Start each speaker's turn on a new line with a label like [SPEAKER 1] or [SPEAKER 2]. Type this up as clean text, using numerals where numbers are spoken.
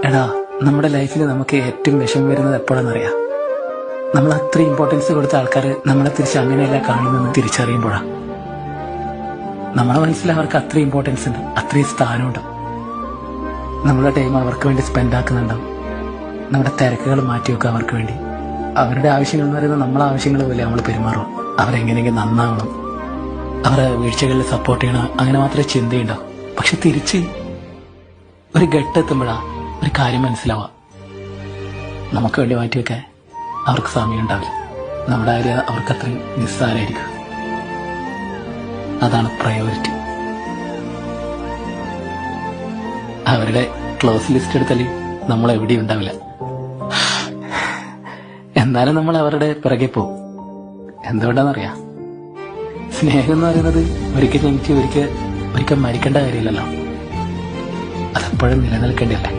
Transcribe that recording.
[SPEAKER 1] എടാ, നമ്മുടെ ലൈഫിൽ നമുക്ക് ഏറ്റവും വിഷമം വരുന്നത് എപ്പോഴാണെന്നറിയാം? നമ്മൾ അത്ര ഇമ്പോർട്ടൻസ് കൊടുത്ത ആൾക്കാർ നമ്മളെ തിരിച്ച് അങ്ങനെയല്ല കാണുന്നെന്ന് തിരിച്ചറിയുമ്പോഴാണ്. നമ്മളെ മനസ്സിൽ അവർക്ക് അത്ര ഇമ്പോർട്ടൻസ് ഉണ്ട്, അത്രയും സ്ഥാനമുണ്ട്. നമ്മുടെ ടൈം അവർക്ക് വേണ്ടി സ്പെൻഡ് ആക്കുന്നുണ്ടാവും. നമ്മുടെ തിരക്കുകൾ മാറ്റിവെക്കുക അവർക്ക് വേണ്ടി. അവരുടെ ആവശ്യങ്ങൾ എന്ന് പറയുന്നത് നമ്മളെ ആവശ്യങ്ങൾ പോലെ നമ്മൾ പെരുമാറും. അവരെങ്ങനെയെങ്കിലും നന്നാവണം, അവരെ വീഴ്ചകളിൽ സപ്പോർട്ട് ചെയ്യണം, അങ്ങനെ മാത്രമേ ചിന്തയുണ്ടാവും. പക്ഷെ തിരിച്ച് ഒരു ഘട്ടെത്തുമ്പോഴാണ് ഒരു കാര്യം മനസ്സിലാവുക, നമുക്ക് വേണ്ടി മാറ്റിവെക്കാൻ അവർക്ക് സമയം ഉണ്ടാവില്ല. നമ്മുടെ കാര്യം അവർക്ക് അത്രയും നിസ്സാരമായിരിക്കും. അതാണ് പ്രയോറിറ്റി. അവരുടെ ക്ലോസ് ലിസ്റ്റ് എടുത്താൽ നമ്മൾ എവിടെയും ഉണ്ടാവില്ല. എന്നാലും നമ്മൾ അവരുടെ പിറകെ പോകും. എന്തുകൊണ്ടാണെന്നറിയാം? സ്നേഹം എന്ന് പറയുന്നത് ഒരിക്കൽ ജനിച്ച് ഒരിക്കൽ മരിക്കേണ്ട കാര്യമില്ലല്ലോ. അതെപ്പോഴും നിലനിൽക്കേണ്ടതല്ലേ.